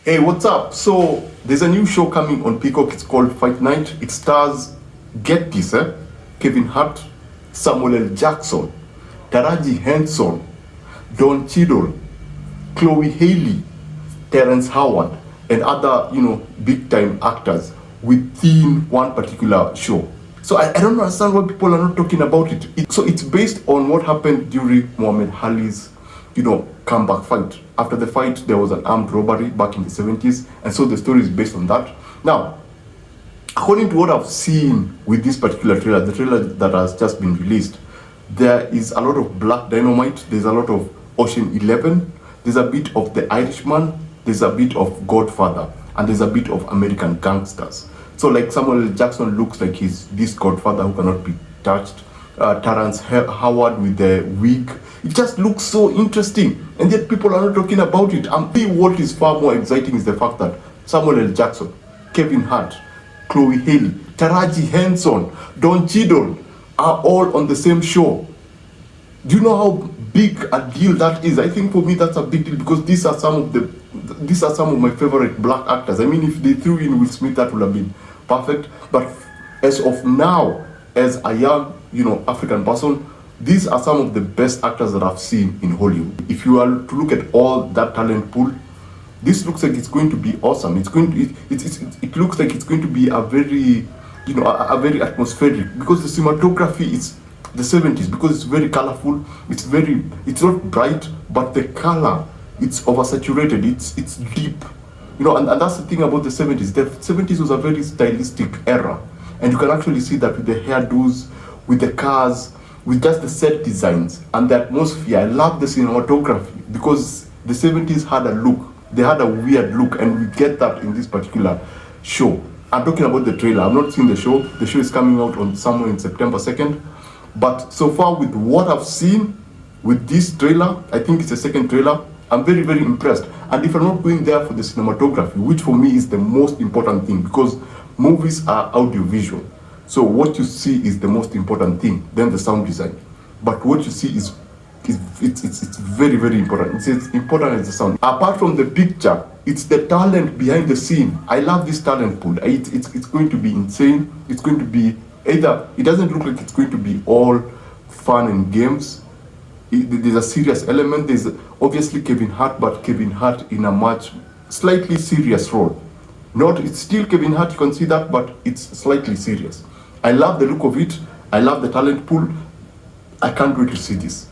Hey, what's up? So there's a new show coming on Peacock. It's called Fight Night. It stars, get this, Kevin Hart, Samuel L. Jackson, Taraji Henson, Don Cheadle, Chloe Haley, Terrence Howard, and other, big time actors within one particular show. So I don't understand why people are not talking about it. So it's based on what happened during Muhammad Ali's, comeback fight. After the fight, there was an armed robbery back in the 70s, and so the story is based on that. Now, according to what I've seen with this particular trailer, the trailer that has just been released, there is a lot of Black Dynamite, there's a lot of Ocean 11, there's a bit of The Irishman, there's a bit of Godfather, and there's a bit of American Gangsters. So like Samuel L. Jackson looks like he's this Godfather who cannot be touched. Terrence Howard with the wig. It just looks so interesting, and yet people are not talking about it. And what is far more exciting is the fact that Samuel L. Jackson, Kevin Hart, Chloe Haley, Taraji Henson, Don Cheadle are all on the same show. Do you know how big a deal that is? I think for me that's a big deal because these are some of my favorite black actors. I mean, if they threw in Will Smith, that would have been perfect. But as of now, as a young, African person, these are some of the best actors that I've seen in Hollywood. If you are to look at all that talent pool, this looks like it's going to be awesome. It looks like it's going to be a very, a very atmospheric, because the cinematography is the 70s, because it's very colorful. It's not bright, but the color, it's oversaturated. It's deep, and that's the thing about the 70s. The 70s was a very stylistic era, and you can actually see that with the hairdos, with the cars, with just the set designs and the atmosphere. I love the cinematography because the 70s had a look. They had a weird look, and we get that in this particular show. I'm talking about the trailer. I've not seen the show. The show is coming out on somewhere in September 2nd. But so far with what I've seen with this trailer, I think it's a second trailer, I'm very, very impressed. And if I'm not going there for the cinematography, which for me is the most important thing, because movies are audiovisual. So what you see is the most important thing, then the sound design. But what you see is it's very, very important. It's as important as the sound. Apart from the picture, it's the talent behind the scene. I love this talent pool. It's going to be insane. It's going to be either, it doesn't look like it's going to be all fun and games. There's a serious element. There's obviously Kevin Hart, but Kevin Hart in a much slightly serious role. It's still Kevin Hart, you can see that, but it's slightly serious. I love the look of it. I love the talent pool. I can't wait to see this.